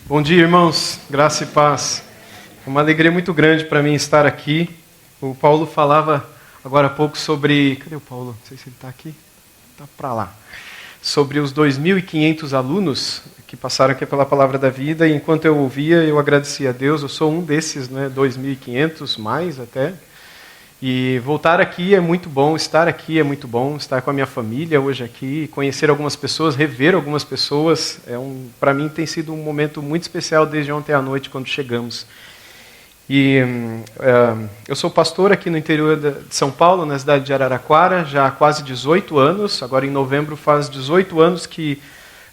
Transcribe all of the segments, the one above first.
Bom dia, irmãos. Graça e paz. É uma alegria muito grande para mim estar aqui. O Paulo falava agora há pouco sobre... Cadê o Paulo? Não sei se ele está aqui. Está para lá. Sobre os 2.500 alunos que passaram aqui pela Palavra da Vida. E enquanto eu ouvia, eu agradecia a Deus. Eu sou um desses, 2.500, mais até. E voltar aqui é muito bom, estar aqui é muito bom, estar com a minha família hoje aqui, conhecer algumas pessoas, rever algumas pessoas, para mim tem sido um momento muito especial desde ontem à noite, quando chegamos. E eu sou pastor aqui no interior de São Paulo, na cidade de Araraquara, já há quase 18 anos, agora em novembro faz 18 anos que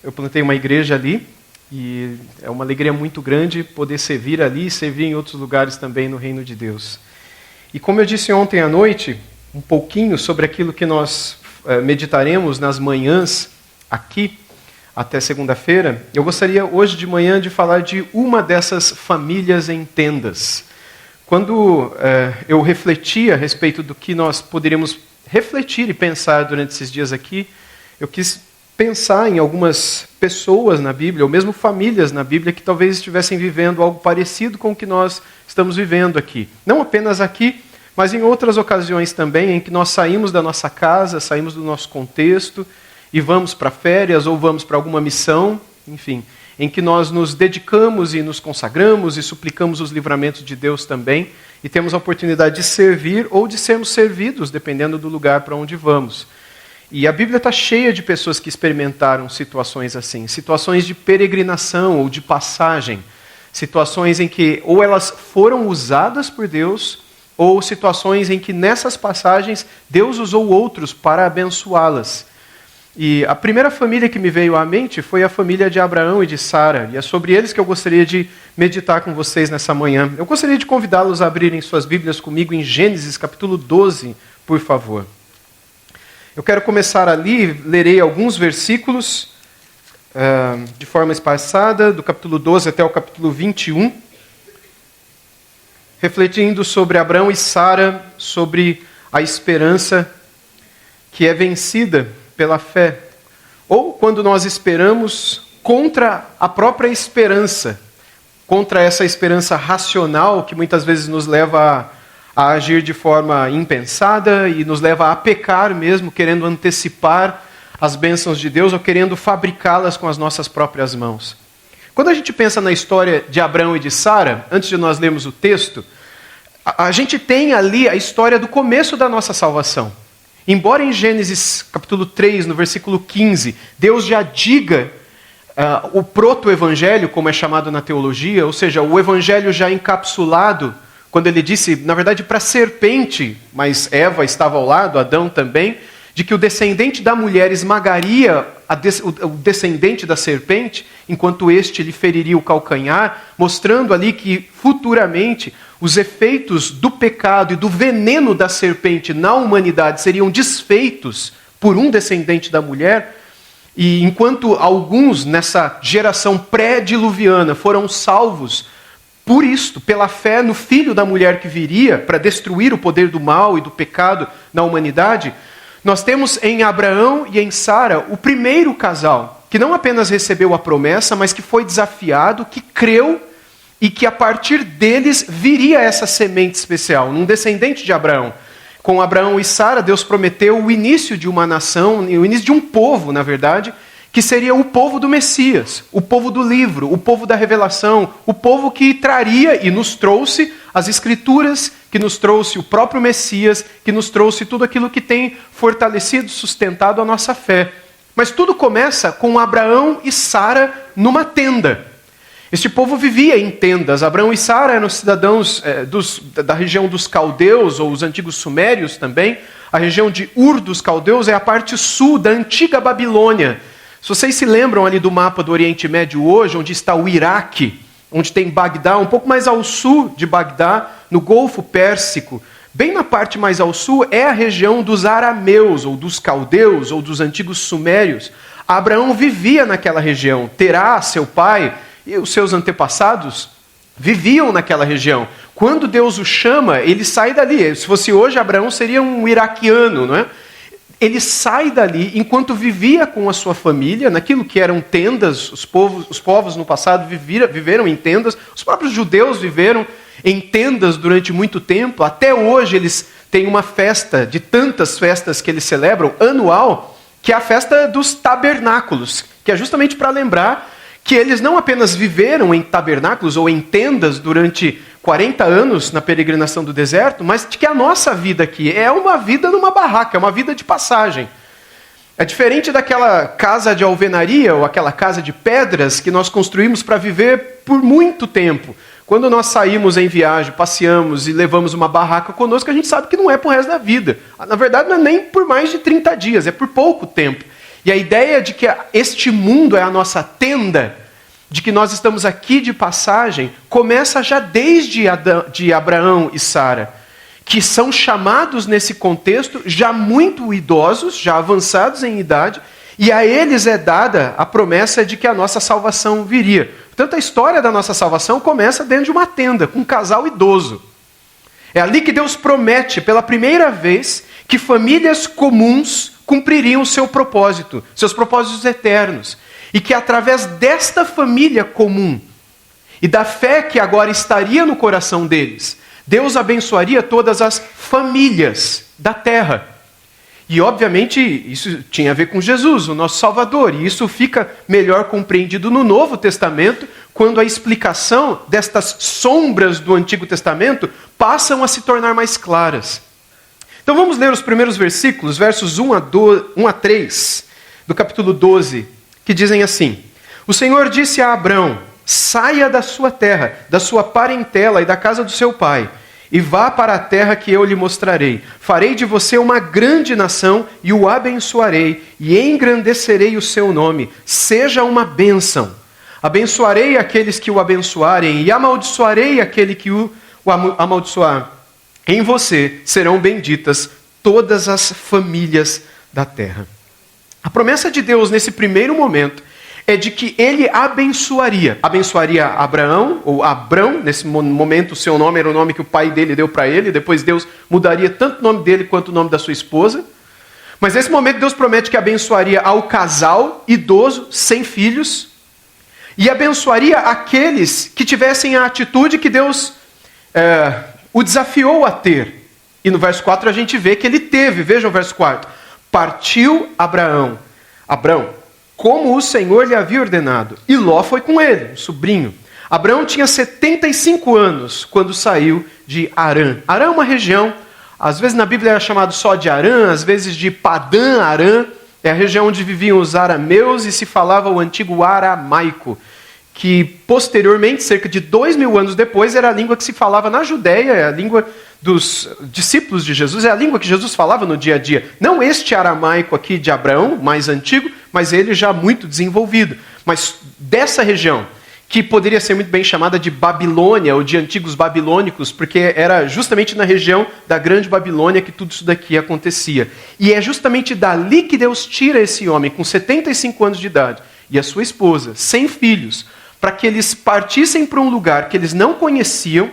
eu plantei uma igreja ali, e é uma alegria muito grande poder servir ali e servir em outros lugares também no Reino de Deus. E como eu disse ontem à noite, um pouquinho sobre aquilo que nós meditaremos nas manhãs aqui, até segunda-feira, eu gostaria hoje de manhã de falar de uma dessas famílias em tendas. Quando eu refleti a respeito do que nós poderíamos refletir e pensar durante esses dias aqui, eu quis pensar em algumas pessoas na Bíblia, ou mesmo famílias na Bíblia, que talvez estivessem vivendo algo parecido com o que nós estamos vivendo aqui. Não apenas aqui, mas em outras ocasiões também, em que nós saímos da nossa casa, saímos do nosso contexto, e vamos para férias, ou vamos para alguma missão, enfim, em que nós nos dedicamos e nos consagramos e suplicamos os livramentos de Deus também, e temos a oportunidade de servir ou de sermos servidos, dependendo do lugar para onde vamos. E a Bíblia está cheia de pessoas que experimentaram situações assim, situações de peregrinação ou de passagem, situações em que ou elas foram usadas por Deus, ou situações em que nessas passagens Deus usou outros para abençoá-las. E a primeira família que me veio à mente foi a família de Abraão e de Sara, e é sobre eles que eu gostaria de meditar com vocês nessa manhã. Eu gostaria de convidá-los a abrirem suas Bíblias comigo em Gênesis capítulo 12, por favor. Eu quero começar ali, lerei alguns versículos de forma espaçada, do capítulo 12 até o capítulo 21, refletindo sobre Abraão e Sara, sobre a esperança que é vencida pela fé, ou quando nós esperamos contra a própria esperança, contra essa esperança racional que muitas vezes nos leva a agir de forma impensada e nos leva a pecar mesmo, querendo antecipar as bênçãos de Deus ou querendo fabricá-las com as nossas próprias mãos. Quando a gente pensa na história de Abraão e de Sara, antes de nós lermos o texto, a gente tem ali a história do começo da nossa salvação. Embora em Gênesis capítulo 3, no versículo 15, Deus já diga o proto-evangelho, como é chamado na teologia, ou seja, o evangelho já encapsulado, quando ele disse, na verdade, para a serpente, mas Eva estava ao lado, Adão também, de que o descendente da mulher esmagaria o descendente da serpente, enquanto este lhe feriria o calcanhar, mostrando ali que futuramente os efeitos do pecado e do veneno da serpente na humanidade seriam desfeitos por um descendente da mulher, e enquanto alguns nessa geração pré-diluviana foram salvos por isto, pela fé no filho da mulher que viria para destruir o poder do mal e do pecado na humanidade, nós temos em Abraão e em Sara o primeiro casal, que não apenas recebeu a promessa, mas que foi desafiado, que creu e que a partir deles viria essa semente especial, um descendente de Abraão. Com Abraão e Sara, Deus prometeu o início de uma nação, o início de um povo, na verdade, que seria o povo do Messias, o povo do livro, o povo da revelação, o povo que traria e nos trouxe as Escrituras, que nos trouxe o próprio Messias, que nos trouxe tudo aquilo que tem fortalecido, sustentado a nossa fé. Mas tudo começa com Abraão e Sara numa tenda. Este povo vivia em tendas. Abraão e Sara eram cidadãos da região dos caldeus, ou os antigos sumérios também. A região de Ur dos caldeus é a parte sul da antiga Babilônia. Se vocês se lembram ali do mapa do Oriente Médio hoje, onde está o Iraque, onde tem Bagdá, um pouco mais ao sul de Bagdá, no Golfo Pérsico, bem na parte mais ao sul, é a região dos arameus, ou dos caldeus, ou dos antigos sumérios. Abraão vivia naquela região. Terá, seu pai, e os seus antepassados viviam naquela região. Quando Deus o chama, ele sai dali. Se fosse hoje, Abraão seria um iraquiano, não é? ele sai dali enquanto vivia com a sua família, naquilo que eram tendas. Os povos no passado viveram em tendas, os próprios judeus viveram em tendas durante muito tempo. Até hoje eles têm uma festa, de tantas festas que eles celebram, anual, que é a festa dos tabernáculos, que é justamente para lembrar que eles não apenas viveram em tabernáculos ou em tendas durante 40 anos na peregrinação do deserto, mas de que a nossa vida aqui é uma vida numa barraca, é uma vida de passagem. É diferente daquela casa de alvenaria ou aquela casa de pedras que nós construímos para viver por muito tempo. Quando nós saímos em viagem, passeamos e levamos uma barraca conosco, a gente sabe que não é para o resto da vida. Na verdade, não é nem por mais de 30 dias, é por pouco tempo. E a ideia de que este mundo é a nossa tenda, de que nós estamos aqui de passagem, começa já desde de Abraão e Sara, que são chamados nesse contexto já muito idosos, já avançados em idade, e a eles é dada a promessa de que a nossa salvação viria. Portanto, a história da nossa salvação começa dentro de uma tenda, com um casal idoso. É ali que Deus promete, pela primeira vez, que famílias comuns cumpririam o seu propósito, seus propósitos eternos. E que através desta família comum e da fé que agora estaria no coração deles, Deus abençoaria todas as famílias da terra. E obviamente isso tinha a ver com Jesus, o nosso Salvador. E isso fica melhor compreendido no Novo Testamento, quando a explicação destas sombras do Antigo Testamento passam a se tornar mais claras. Então vamos ler os primeiros versículos, versos 1 a 3, do capítulo 12, que dizem assim: O Senhor disse a Abrão: saia da sua terra, da sua parentela e da casa do seu pai, e vá para a terra que eu lhe mostrarei. Farei de você uma grande nação e o abençoarei, e engrandecerei o seu nome. Seja uma bênção. Abençoarei aqueles que o abençoarem, e amaldiçoarei aquele que o amaldiçoar. Em você serão benditas todas as famílias da terra. A promessa de Deus nesse primeiro momento é de que ele abençoaria Abraão, ou Abrão, nesse momento o seu nome era o nome que o pai dele deu para ele, depois Deus mudaria tanto o nome dele quanto o nome da sua esposa. Mas nesse momento Deus promete que abençoaria ao casal idoso, sem filhos, e abençoaria aqueles que tivessem a atitude que Deus o desafiou a ter. E no verso 4 a gente vê que ele teve. Veja o verso 4. Partiu Abrão, como o Senhor lhe havia ordenado, e Ló foi com ele, um sobrinho. Abrão tinha 75 anos quando saiu de Harã. Harã é uma região, às vezes na Bíblia era chamado só de Harã, às vezes de Padã Harã. É a região onde viviam os arameus e se falava o antigo aramaico, que posteriormente, cerca de 2000 anos depois, era a língua que se falava na Judéia, é a língua dos discípulos de Jesus, é a língua que Jesus falava no dia a dia. Não este aramaico aqui de Abraão, mais antigo, mas ele já muito desenvolvido. Mas dessa região, que poderia ser muito bem chamada de Babilônia, ou de antigos babilônicos, porque era justamente na região da Grande Babilônia que tudo isso daqui acontecia. E é justamente dali que Deus tira esse homem, com 75 anos de idade, e a sua esposa, sem filhos, para que eles partissem para um lugar que eles não conheciam,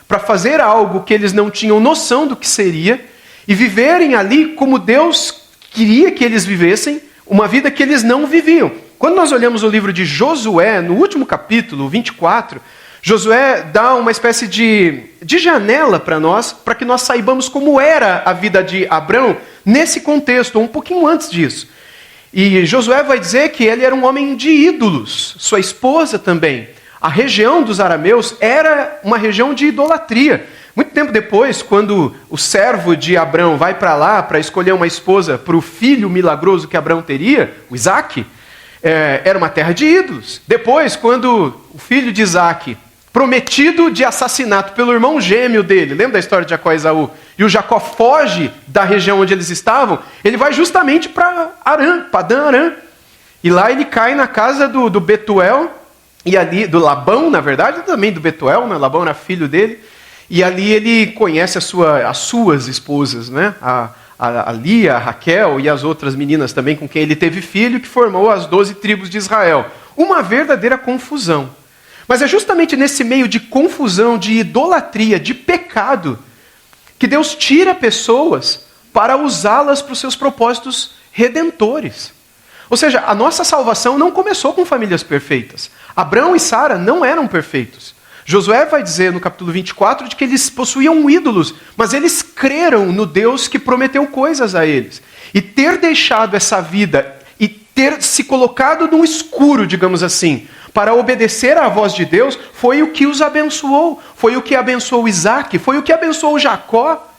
para fazer algo que eles não tinham noção do que seria, e viverem ali como Deus queria que eles vivessem, uma vida que eles não viviam. Quando nós olhamos o livro de Josué, no último capítulo, 24, Josué dá uma espécie de janela para nós, para que nós saibamos como era a vida de Abrão nesse contexto, ou um pouquinho antes disso. E Josué vai dizer que ele era um homem de ídolos, sua esposa também. A região dos arameus era uma região de idolatria. Muito tempo depois, quando o servo de Abrão vai para lá para escolher uma esposa para o filho milagroso que Abrão teria, o Isaque, era uma terra de ídolos. Depois, quando o filho de Isaque, prometido de assassinato pelo irmão gêmeo dele, lembra da história de Jacó e Esaú? E o Jacó foge da região onde eles estavam, ele vai justamente para Harã, Padã Harã. E lá ele cai na casa do Betuel, e ali, do Labão, na verdade, também do Betuel, né? Labão era filho dele. E ali ele conhece as suas esposas, né? A Lia, a Raquel e as outras meninas também com quem ele teve filho, que formou as 12 tribos de Israel. Uma verdadeira confusão. Mas é justamente nesse meio de confusão, de idolatria, de pecado, que Deus tira pessoas para usá-las para os seus propósitos redentores. Ou seja, a nossa salvação não começou com famílias perfeitas. Abraão e Sara não eram perfeitos. Josué vai dizer no capítulo 24 de que eles possuíam ídolos, mas eles creram no Deus que prometeu coisas a eles. E ter deixado essa vida e ter se colocado no escuro, digamos assim, para obedecer à voz de Deus, foi o que os abençoou. Foi o que abençoou Isaac, foi o que abençoou Jacó.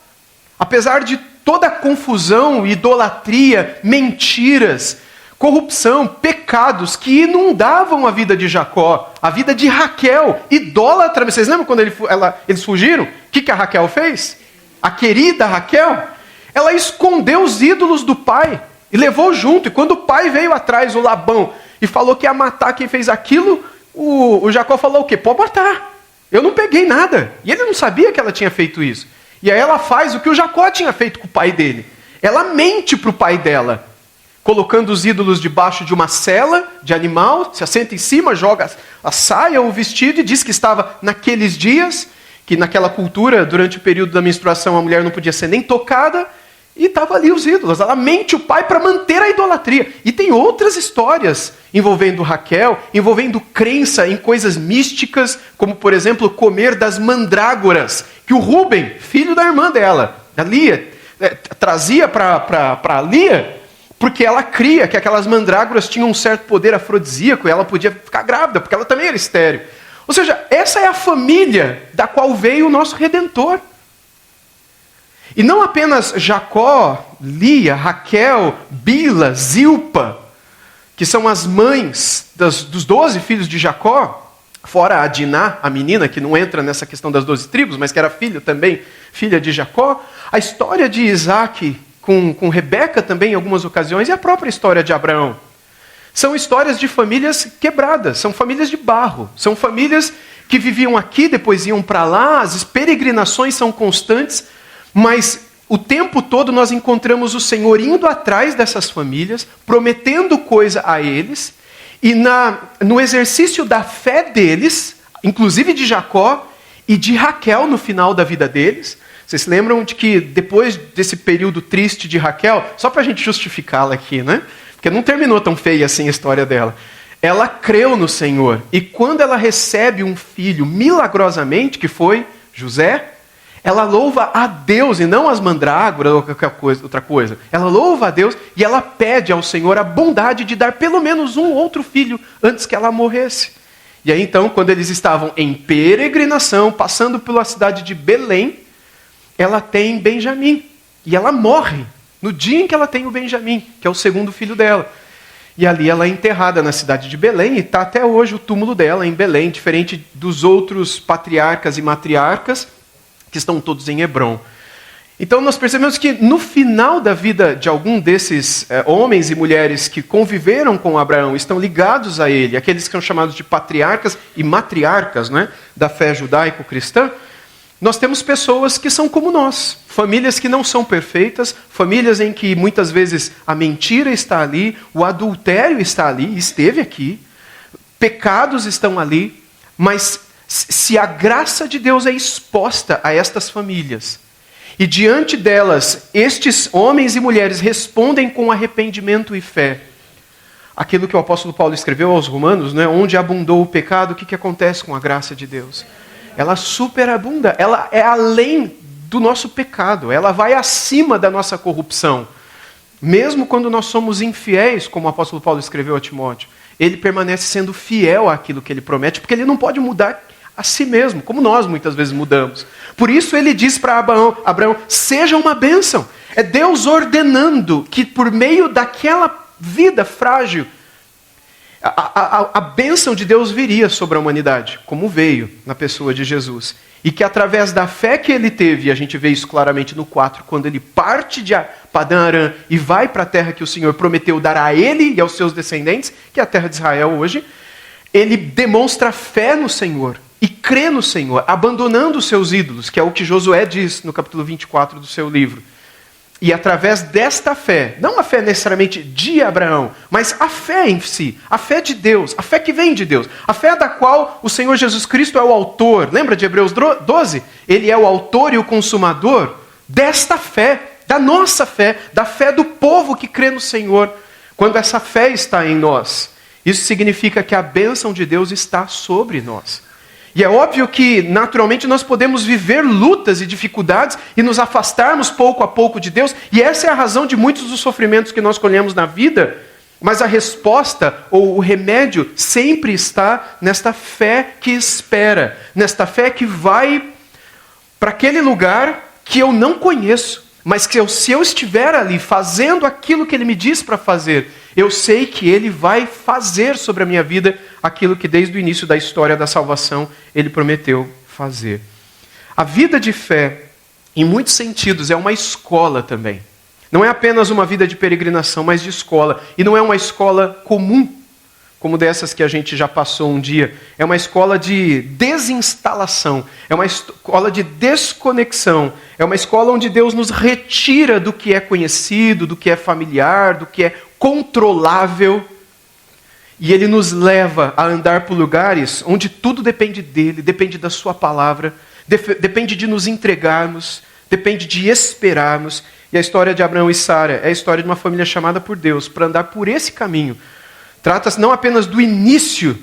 Apesar de toda a confusão, idolatria, mentiras, corrupção, pecados que inundavam a vida de Jacó, a vida de Raquel, idólatra. Vocês lembram quando eles fugiram? O que a Raquel fez? A querida Raquel, ela escondeu os ídolos do pai e levou junto. E quando o pai veio atrás, o Labão, e falou que ia matar quem fez aquilo, o Jacó falou o quê? Pode matar. Eu não peguei nada. E ele não sabia que ela tinha feito isso. E aí ela faz o que o Jacó tinha feito com o pai dele. Ela mente para o pai dela, colocando os ídolos debaixo de uma sela de animal, se assenta em cima, joga a saia ou o vestido e diz que estava naqueles dias, que naquela cultura, durante o período da menstruação, a mulher não podia ser nem tocada, e estava ali os ídolos. Ela mente o pai para manter a idolatria. E tem outras histórias envolvendo Raquel, envolvendo crença em coisas místicas, como, por exemplo, comer das mandrágoras, que o Rúben, filho da irmã dela, a Lia, trazia para Lia, porque ela cria que aquelas mandrágoras tinham um certo poder afrodisíaco e ela podia ficar grávida, porque ela também era estéril. Ou seja, essa é a família da qual veio o nosso Redentor. E não apenas Jacó, Lia, Raquel, Bila, Zilpa, que são as mães dos 12 filhos de Jacó, fora a Diná, a menina que não entra nessa questão das 12 tribos, mas que era filha de Jacó. A história de Isaac com Rebeca também em algumas ocasiões, e a própria história de Abraão. São histórias de famílias quebradas, são famílias de barro, são famílias que viviam aqui, depois iam para lá, as peregrinações são constantes, mas o tempo todo nós encontramos o Senhor indo atrás dessas famílias, prometendo coisa a eles, e no exercício da fé deles, inclusive de Jacó e de Raquel no final da vida deles. Vocês se lembram de que depois desse período triste de Raquel, só para a gente justificá-la aqui, né? Porque não terminou tão feia assim a história dela. Ela creu no Senhor, e quando ela recebe um filho milagrosamente, que foi José, ela louva a Deus e não as mandrágoras ou qualquer outra coisa. Ela louva a Deus e ela pede ao Senhor a bondade de dar pelo menos um outro filho antes que ela morresse. E aí então, quando eles estavam em peregrinação, passando pela cidade de Belém, ela tem Benjamim. E ela morre no dia em que ela tem o Benjamim, que é o segundo filho dela. E ali ela é enterrada na cidade de Belém, e está até hoje o túmulo dela em Belém, diferente dos outros patriarcas e matriarcas, que estão todos em Hebrom. Então nós percebemos que no final da vida de algum desses homens e mulheres que conviveram com Abraão, estão ligados a ele, aqueles que são chamados de patriarcas e matriarcas, né, da fé judaico-cristã, nós temos pessoas que são como nós, famílias que não são perfeitas, famílias em que muitas vezes a mentira está ali, o adultério está ali, esteve aqui, pecados estão ali, mas se a graça de Deus é exposta a estas famílias, e diante delas, estes homens e mulheres respondem com arrependimento e fé, aquilo que o apóstolo Paulo escreveu aos Romanos, né, onde abundou o pecado, o que acontece com a graça de Deus? Ela superabunda, ela é além do nosso pecado, ela vai acima da nossa corrupção. Mesmo quando nós somos infiéis, como o apóstolo Paulo escreveu a Timóteo, ele permanece sendo fiel àquilo que ele promete, porque ele não pode mudar a si mesmo, como nós muitas vezes mudamos. Por isso ele diz para Abraão, seja uma bênção. É Deus ordenando que por meio daquela vida frágil, a bênção de Deus viria sobre a humanidade, como veio na pessoa de Jesus. E que através da fé que ele teve, e a gente vê isso claramente no 4, quando ele parte de Padã Arã e vai para a terra que o Senhor prometeu dar a ele e aos seus descendentes, que é a terra de Israel hoje, ele demonstra fé no Senhor e crê no Senhor, abandonando os seus ídolos, que é o que Josué diz no capítulo 24 do seu livro. E através desta fé, não a fé necessariamente de Abraão, mas a fé em si, a fé de Deus, a fé que vem de Deus, a fé da qual o Senhor Jesus Cristo é o autor. Lembra de Hebreus 12? Ele é o autor e o consumador desta fé, da nossa fé, da fé do povo que crê no Senhor. Quando essa fé está em nós, isso significa que a bênção de Deus está sobre nós. E é óbvio que, naturalmente, nós podemos viver lutas e dificuldades e nos afastarmos pouco a pouco de Deus, e essa é a razão de muitos dos sofrimentos que nós colhemos na vida, mas a resposta ou o remédio sempre está nesta fé que espera, nesta fé que vai para aquele lugar que eu não conheço, mas que se eu estiver ali fazendo aquilo que Ele me diz para fazer, eu sei que Ele vai fazer sobre a minha vida aquilo que desde o início da história da salvação Ele prometeu fazer. A vida de fé, em muitos sentidos, é uma escola também. Não é apenas uma vida de peregrinação, mas de escola. E não é uma escola comum, como dessas que a gente já passou um dia. É uma escola de desinstalação, é uma escola de desconexão, é uma escola onde Deus nos retira do que é conhecido, do que é familiar, do que é controlável, e Ele nos leva a andar por lugares onde tudo depende dEle, depende da Sua palavra, depende de nos entregarmos, depende de esperarmos. E a história de Abraão e Sara é a história de uma família chamada por Deus para andar por esse caminho. Trata-se não apenas do início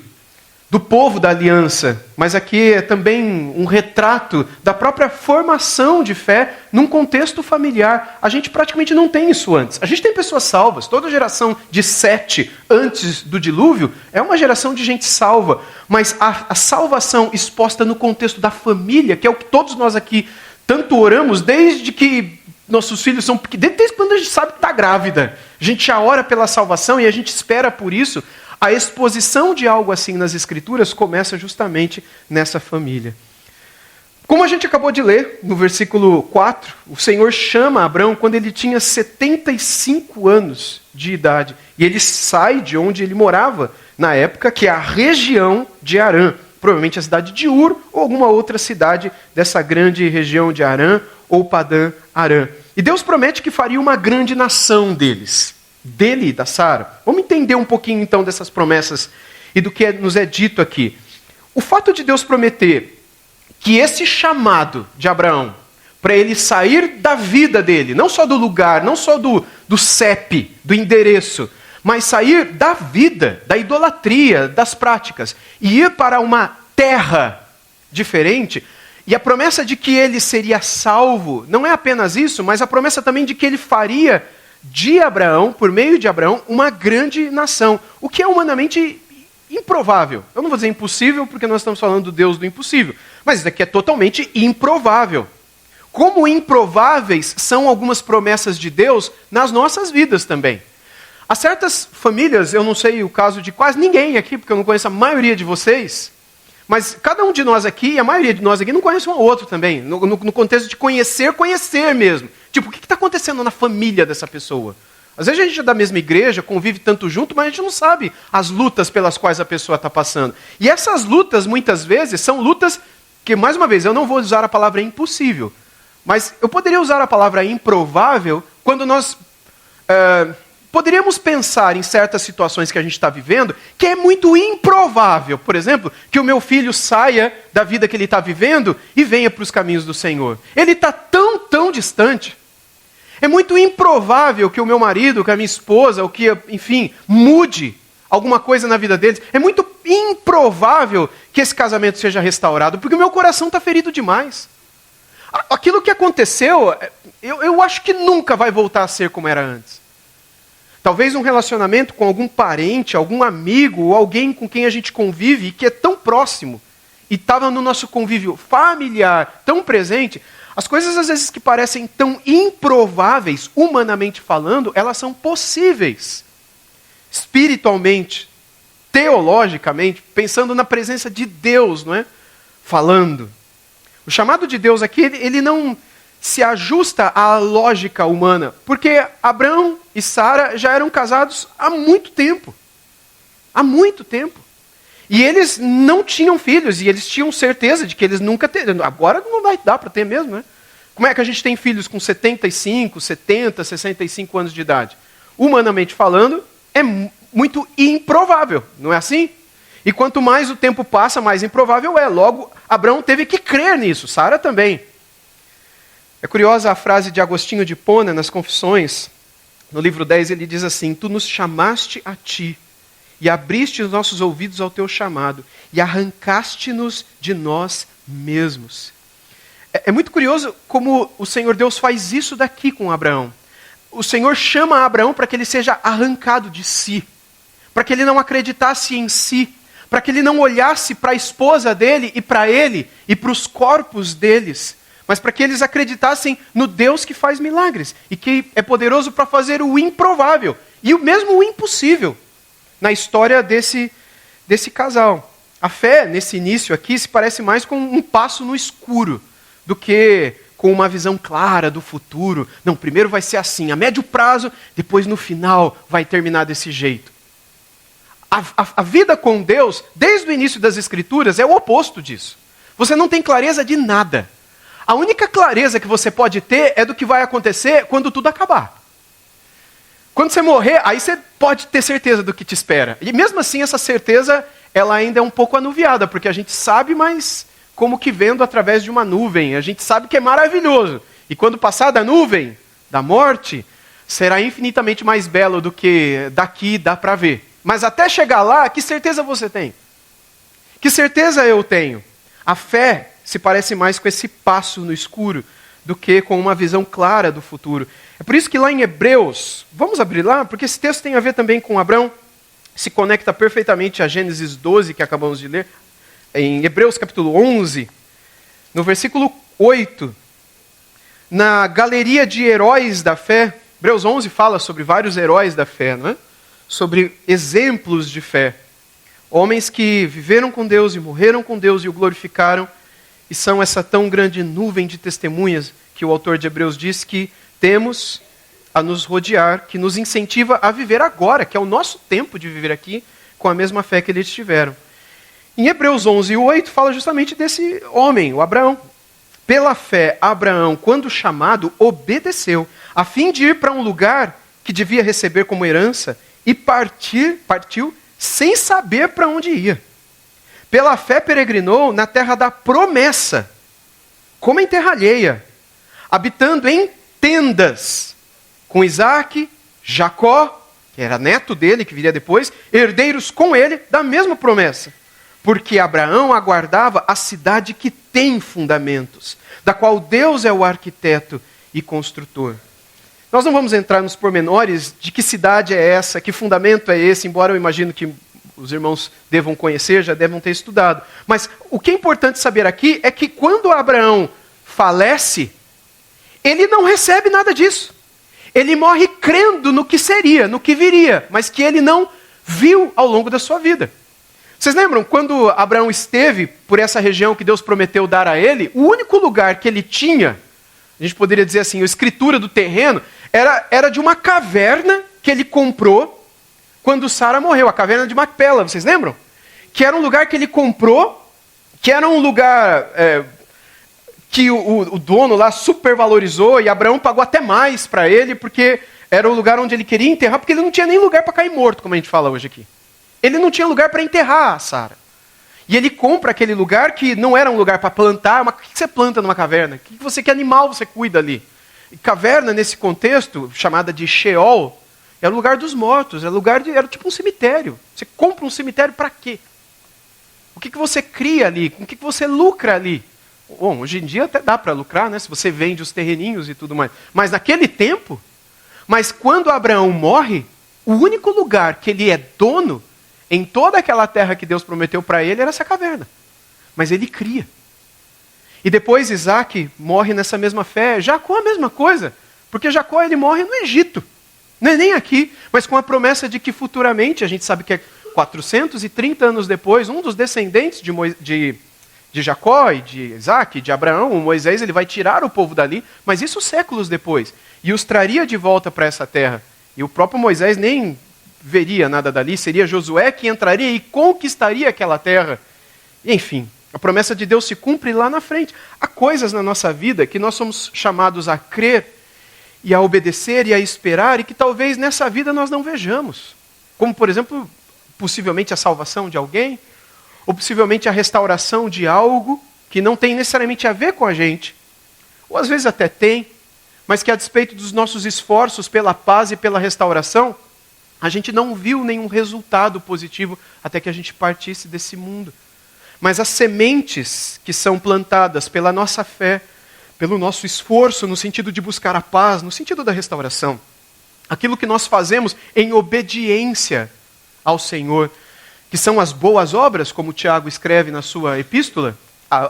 do povo da aliança, mas aqui é também um retrato da própria formação de fé num contexto familiar. A gente praticamente não tem isso antes. A gente tem pessoas salvas. Toda geração de Sete antes do dilúvio é uma geração de gente salva. Mas a salvação exposta no contexto da família, que é o que todos nós aqui tanto oramos desde que nossos filhos são pequenos, desde quando a gente sabe que está grávida. A gente já ora pela salvação e a gente espera por isso. A exposição de algo assim nas Escrituras começa justamente nessa família. Como a gente acabou de ler no versículo 4, o Senhor chama Abraão quando ele tinha 75 anos de idade. E ele sai de onde ele morava na época, que é a região de Harã. Provavelmente a cidade de Ur ou alguma outra cidade dessa grande região de Harã ou Padã Harã. E Deus promete que faria uma grande nação deles. Dele e da Sara. Vamos entender um pouquinho então dessas promessas e do que nos é dito aqui. O fato de Deus prometer que esse chamado de Abraão, para ele sair da vida dele, não só do lugar, não só do CEP, do endereço, mas sair da vida, da idolatria, das práticas, e ir para uma terra diferente, e a promessa de que ele seria salvo, não é apenas isso, mas a promessa também de que ele faria de Abraão, por meio de Abraão, uma grande nação. O que é humanamente improvável. Eu não vou dizer impossível, porque nós estamos falando do Deus do impossível. Mas isso aqui é totalmente improvável. Como improváveis são algumas promessas de Deus nas nossas vidas também. Há certas famílias, eu não sei o caso de quase ninguém aqui, porque eu não conheço a maioria de vocês, mas cada um de nós aqui, e a maioria de nós aqui, não conhece um ao outro também, no contexto de conhecer mesmo. Tipo, o que está acontecendo na família dessa pessoa? Às vezes a gente é da mesma igreja, convive tanto junto, mas a gente não sabe as lutas pelas quais a pessoa está passando. E essas lutas, muitas vezes, são lutas que, mais uma vez, eu não vou usar a palavra impossível, mas eu poderia usar a palavra improvável quando nós poderíamos pensar em certas situações que a gente está vivendo, que é muito improvável, por exemplo, que o meu filho saia da vida que ele está vivendo e venha para os caminhos do Senhor. Ele está tão distante. É muito improvável que o meu marido, que a minha esposa, ou que, enfim, mude alguma coisa na vida deles. É muito improvável que esse casamento seja restaurado, porque o meu coração está ferido demais. Aquilo que aconteceu, eu acho que nunca vai voltar a ser como era antes. Talvez um relacionamento com algum parente, algum amigo, ou alguém com quem a gente convive e que é tão próximo, e estava no nosso convívio familiar, tão presente, as coisas às vezes que parecem tão improváveis, humanamente falando, elas são possíveis. Espiritualmente, teologicamente, pensando na presença de Deus, não é? Falando. O chamado de Deus aqui, ele não se ajusta à lógica humana, porque Abraão e Sara já eram casados há muito tempo. Há muito tempo. E eles não tinham filhos, e eles tinham certeza de que eles nunca teriam. Agora não vai dar para ter mesmo, né? Como é que a gente tem filhos com 75, 70, 65 anos de idade? Humanamente falando, é muito improvável, não é assim? E quanto mais o tempo passa, mais improvável é. Logo, Abraão teve que crer nisso, Sara também. É curiosa a frase de Agostinho de Hipona nas Confissões. No livro 10 ele diz assim: tu nos chamaste a ti, e abriste os nossos ouvidos ao teu chamado, e arrancaste-nos de nós mesmos. É muito curioso como o Senhor Deus faz isso daqui com Abraão. O Senhor chama Abraão para que ele seja arrancado de si, para que ele não acreditasse em si, para que ele não olhasse para a esposa dele e para ele e para os corpos deles, mas para que eles acreditassem no Deus que faz milagres e que é poderoso para fazer o improvável e mesmo o impossível na história desse casal. A fé, nesse início aqui, se parece mais com um passo no escuro do que com uma visão clara do futuro. Não, primeiro vai ser assim, a médio prazo, depois no final vai terminar desse jeito. A vida com Deus, desde o início das Escrituras, é o oposto disso. Você não tem clareza de nada. A única clareza que você pode ter é do que vai acontecer quando tudo acabar. Quando você morrer, aí você pode ter certeza do que te espera. E mesmo assim, essa certeza, ela ainda é um pouco anuviada, porque a gente sabe, mas como que vendo através de uma nuvem. A gente sabe que é maravilhoso. E quando passar da nuvem, da morte, será infinitamente mais belo do que daqui dá para ver. Mas até chegar lá, que certeza você tem? Que certeza eu tenho? A fé se parece mais com esse passo no escuro do que com uma visão clara do futuro. É por isso que lá em Hebreus, vamos abrir lá, porque esse texto tem a ver também com Abraão, se conecta perfeitamente a Gênesis 12, que acabamos de ler, em Hebreus capítulo 11, no versículo 8, na galeria de heróis da fé. Hebreus 11 fala sobre vários heróis da fé, não é? Sobre exemplos de fé. Homens que viveram com Deus e morreram com Deus e o glorificaram, e são essa tão grande nuvem de testemunhas que o autor de Hebreus diz que temos a nos rodear, que nos incentiva a viver agora, que é o nosso tempo de viver aqui, com a mesma fé que eles tiveram. Em Hebreus 11, 8, fala justamente desse homem, o Abraão. Pela fé, Abraão, quando chamado, obedeceu, a fim de ir para um lugar que devia receber como herança, e partiu sem saber para onde ia. Pela fé peregrinou na terra da promessa, como em terra alheia, habitando em tendas, com Isaque, Jacó, que era neto dele, que viria depois, herdeiros com ele da mesma promessa. Porque Abraão aguardava a cidade que tem fundamentos, da qual Deus é o arquiteto e construtor. Nós não vamos entrar nos pormenores de que cidade é essa, que fundamento é esse, embora eu imagino que os irmãos devam conhecer, já devam ter estudado. Mas o que é importante saber aqui é que quando Abraão falece, ele não recebe nada disso. Ele morre crendo no que seria, no que viria, mas que ele não viu ao longo da sua vida. Vocês lembram, quando Abraão esteve por essa região que Deus prometeu dar a ele, o único lugar que ele tinha, a gente poderia dizer assim, a escritura do terreno, era de uma caverna que ele comprou quando Sara morreu, a caverna de Macpela, vocês lembram? Que era um lugar que ele comprou, que era um lugar que o dono lá supervalorizou, e Abraão pagou até mais para ele, porque era o lugar onde ele queria enterrar, porque ele não tinha nem lugar para cair morto, como a gente fala hoje aqui. Ele não tinha lugar para enterrar a Sara. E ele compra aquele lugar que não era um lugar para plantar. Mas o que você planta numa caverna? Que animal você cuida ali? E caverna, nesse contexto, chamada de Sheol, era o lugar dos mortos, era tipo um cemitério. Você compra um cemitério para quê? O que você cria ali? Com o que você lucra ali? Bom, hoje em dia até dá para lucrar, né? Se você vende os terreninhos e tudo mais. Mas naquele tempo, quando Abraão morre, o único lugar que ele é dono em toda aquela terra que Deus prometeu para ele era essa caverna. Mas ele cria. E depois Isaque morre nessa mesma fé. Jacó a mesma coisa. Porque Jacó ele morre no Egito. Não é nem aqui, mas com a promessa de que futuramente, a gente sabe que é 430 anos depois, um dos descendentes de Jacó e de Isaque, de Abraão, o Moisés, ele vai tirar o povo dali, mas isso séculos depois. E os traria de volta para essa terra. E o próprio Moisés nem veria nada dali, seria Josué que entraria e conquistaria aquela terra. E, enfim, a promessa de Deus se cumpre lá na frente. Há coisas na nossa vida que nós somos chamados a crer e a obedecer e a esperar e que talvez nessa vida nós não vejamos. Como, por exemplo, possivelmente a salvação de alguém, ou possivelmente a restauração de algo que não tem necessariamente a ver com a gente. ou às vezes até tem, mas que a despeito dos nossos esforços pela paz e pela restauração, a gente não viu nenhum resultado positivo até que a gente partisse desse mundo. Mas as sementes que são plantadas pela nossa fé, pelo nosso esforço no sentido de buscar a paz, no sentido da restauração, aquilo que nós fazemos em obediência ao Senhor, que são as boas obras, como Tiago escreve na sua epístola,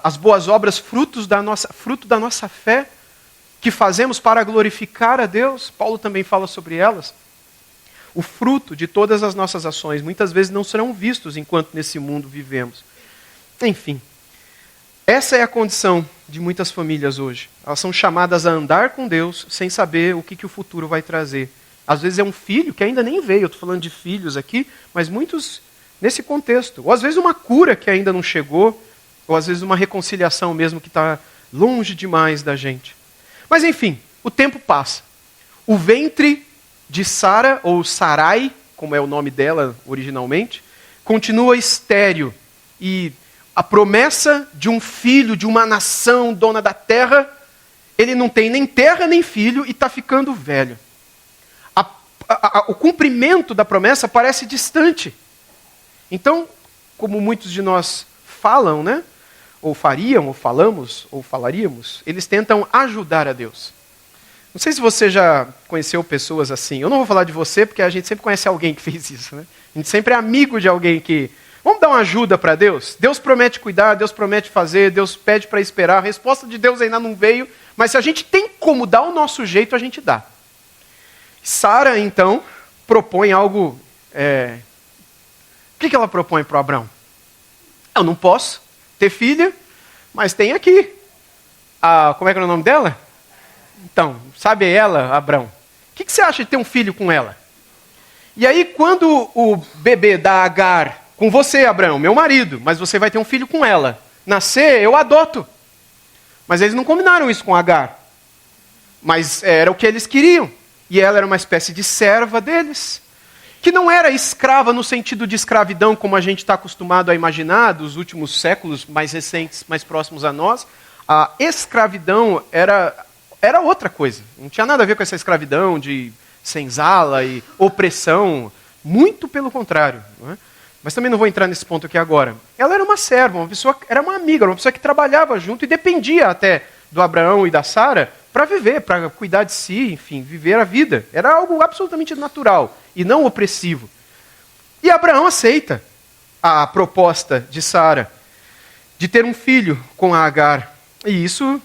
as boas obras fruto da nossa fé, que fazemos para glorificar a Deus. Paulo também fala sobre elas. O fruto de todas as nossas ações muitas vezes não serão vistos enquanto nesse mundo vivemos. Enfim, essa é a condição de muitas famílias hoje. Elas são chamadas a andar com Deus sem saber o que o futuro vai trazer. Às vezes é um filho que ainda nem veio, eu estou falando de filhos aqui, mas muitos nesse contexto. Ou às vezes uma cura que ainda não chegou, ou às vezes uma reconciliação mesmo que está longe demais da gente. Mas enfim, o tempo passa. O ventre de Sara, ou Sarai, como é o nome dela originalmente, continua estéril. E a promessa de um filho, de uma nação dona da terra, ele não tem nem terra nem filho e está ficando velho. O cumprimento da promessa parece distante. Então, como muitos de nós falam, né? Ou fariam, ou falamos, ou falaríamos, eles tentam ajudar a Deus. Não sei se você já conheceu pessoas assim. Eu não vou falar de você, porque a gente sempre conhece alguém que fez isso, né? A gente sempre é amigo de alguém que... Vamos dar uma ajuda para Deus? Deus promete cuidar, Deus promete fazer, Deus pede para esperar. A resposta de Deus ainda não veio, mas se a gente tem como dar o nosso jeito, a gente dá. Sara, então, propõe algo... O que ela propõe para Abraão? Eu não posso ter filha, mas tem aqui. Como é que é o nome dela? Então, sabe ela, Abraão? O que você acha de ter um filho com ela? E aí, quando o bebê da Agar, com você, Abraão, meu marido, mas você vai ter um filho com ela, nascer, eu adoto. Mas eles não combinaram isso com Agar. Mas era o que eles queriam. E ela era uma espécie de serva deles, que não era escrava no sentido de escravidão, como a gente está acostumado a imaginar, dos últimos séculos mais recentes, mais próximos a nós. A escravidão era outra coisa. Não tinha nada a ver com essa escravidão de senzala e opressão. Muito pelo contrário. Não é? Mas também não vou entrar nesse ponto aqui agora. Ela era uma serva, uma pessoa, era uma amiga, uma pessoa que trabalhava junto e dependia até do Abraão e da Sara para viver, para cuidar de si, enfim, viver a vida. Era algo absolutamente natural e não opressivo. E Abraão aceita a proposta de Sara de ter um filho com a Agar. E isso,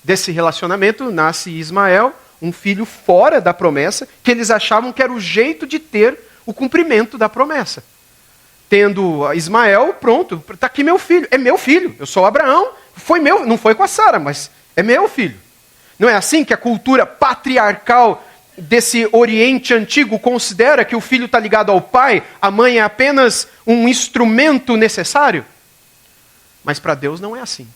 desse relacionamento, nasce Ismael, um filho fora da promessa, que eles achavam que era o jeito de ter o cumprimento da promessa. Tendo Ismael, pronto, está aqui meu filho. É meu filho, eu sou Abraão, foi meu, não foi com a Sara, mas é meu filho. Não é assim que a cultura patriarcal desse Oriente Antigo considera que o filho está ligado ao pai, a mãe é apenas um instrumento necessário? Mas para Deus não é assim.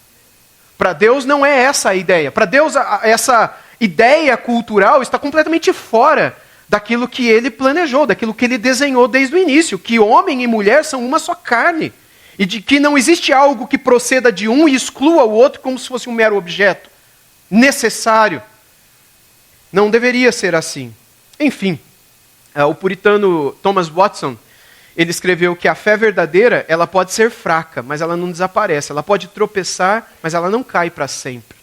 Para Deus não é essa a ideia. Para Deus essa ideia cultural está completamente fora daquilo que ele planejou, daquilo que ele desenhou desde o início, que homem e mulher são uma só carne, e de que não existe algo que proceda de um e exclua o outro como se fosse um mero objeto necessário. Não deveria ser assim. Enfim, o puritano Thomas Watson, ele escreveu que a fé verdadeira, ela pode ser fraca, mas ela não desaparece. Ela pode tropeçar, mas ela não cai para sempre.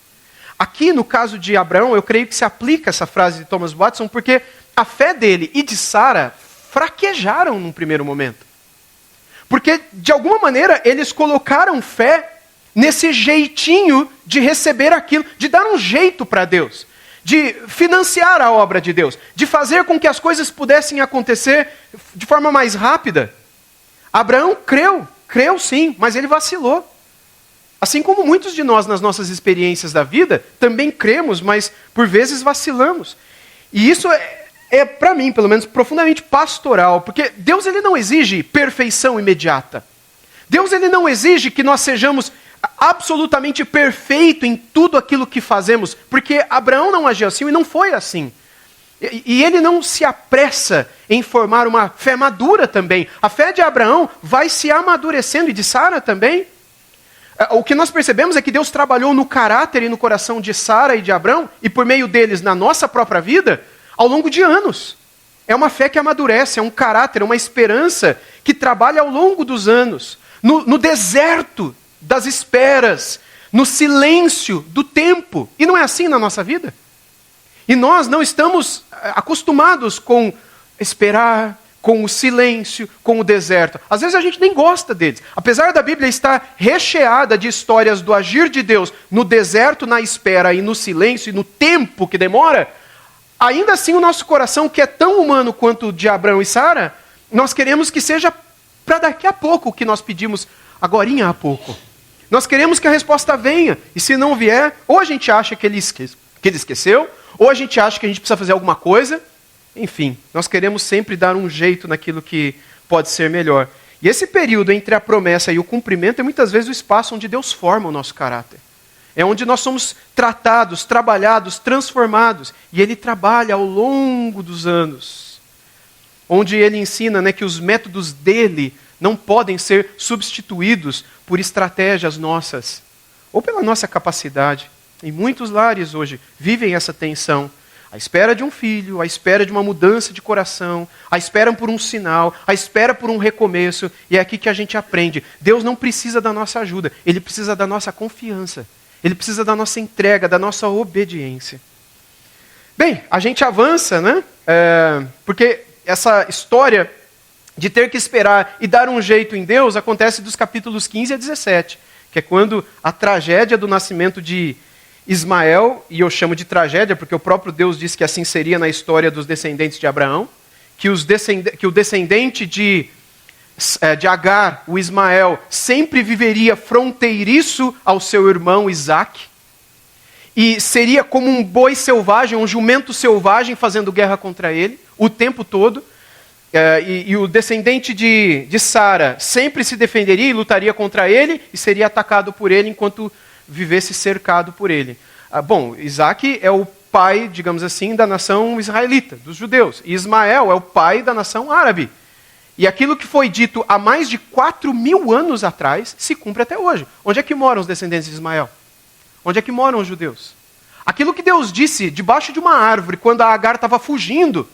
Aqui, no caso de Abraão, eu creio que se aplica essa frase de Thomas Watson, porque a fé dele e de Sara fraquejaram num primeiro momento. Porque, de alguma maneira, eles colocaram fé nesse jeitinho de receber aquilo, de dar um jeito para Deus, de financiar a obra de Deus, de fazer com que as coisas pudessem acontecer de forma mais rápida. Abraão creu sim, mas ele vacilou. Assim como muitos de nós, nas nossas experiências da vida, também cremos, mas por vezes vacilamos. E isso é para mim, pelo menos, profundamente pastoral, porque Deus ele não exige perfeição imediata. Deus ele não exige que nós sejamos absolutamente perfeitos em tudo aquilo que fazemos, porque Abraão não agiu assim e não foi assim. E ele não se apressa em formar uma fé madura também. A fé de Abraão vai se amadurecendo, e de Sara também. O que nós percebemos é que Deus trabalhou no caráter e no coração de Sara e de Abrão, e por meio deles na nossa própria vida, ao longo de anos. É uma fé que amadurece, é um caráter, uma esperança que trabalha ao longo dos anos. No deserto das esperas, no silêncio do tempo. E não é assim na nossa vida? E nós não estamos acostumados com esperar, com o silêncio, com o deserto. Às vezes a gente nem gosta deles. Apesar da Bíblia estar recheada de histórias do agir de Deus no deserto, na espera e no silêncio e no tempo que demora, ainda assim o nosso coração, que é tão humano quanto o de Abrão e Sara, nós queremos que seja para daqui a pouco o que nós pedimos agorinha há pouco. Nós queremos que a resposta venha, e se não vier, ou a gente acha que ele esqueceu, ou a gente acha que a gente precisa fazer alguma coisa. Enfim, nós queremos sempre dar um jeito naquilo que pode ser melhor. E esse período entre a promessa e o cumprimento é muitas vezes o espaço onde Deus forma o nosso caráter. É onde nós somos tratados, trabalhados, transformados. E Ele trabalha ao longo dos anos. Onde Ele ensina, né, que os métodos dEle não podem ser substituídos por estratégias nossas, ou pela nossa capacidade. Em muitos lares hoje vivem essa tensão. A espera de um filho, a espera de uma mudança de coração, a espera por um sinal, a espera por um recomeço. E é aqui que a gente aprende. Deus não precisa da nossa ajuda, Ele precisa da nossa confiança. Ele precisa da nossa entrega, da nossa obediência. Bem, a gente avança, né? Porque essa história de ter que esperar e dar um jeito em Deus acontece dos capítulos 15 a 17, que é quando a tragédia do nascimento de Ismael, e eu chamo de tragédia porque o próprio Deus disse que assim seria na história dos descendentes de Abraão, que o descendente de Agar, o Ismael, sempre viveria fronteiriço ao seu irmão Isaque, e seria como um boi selvagem, um jumento selvagem fazendo guerra contra ele, o tempo todo, e o descendente de Sara sempre se defenderia e lutaria contra ele, e seria atacado por ele enquanto vivesse cercado por ele. Bom, Isaque é o pai, digamos assim, da nação israelita, dos judeus, e Ismael é o pai da nação árabe. E aquilo que foi dito há mais de 4.000 anos atrás se cumpre até hoje. Onde é que moram os descendentes de Ismael? Onde é que moram os judeus? Aquilo que Deus disse debaixo de uma árvore, quando a Agar estava fugindo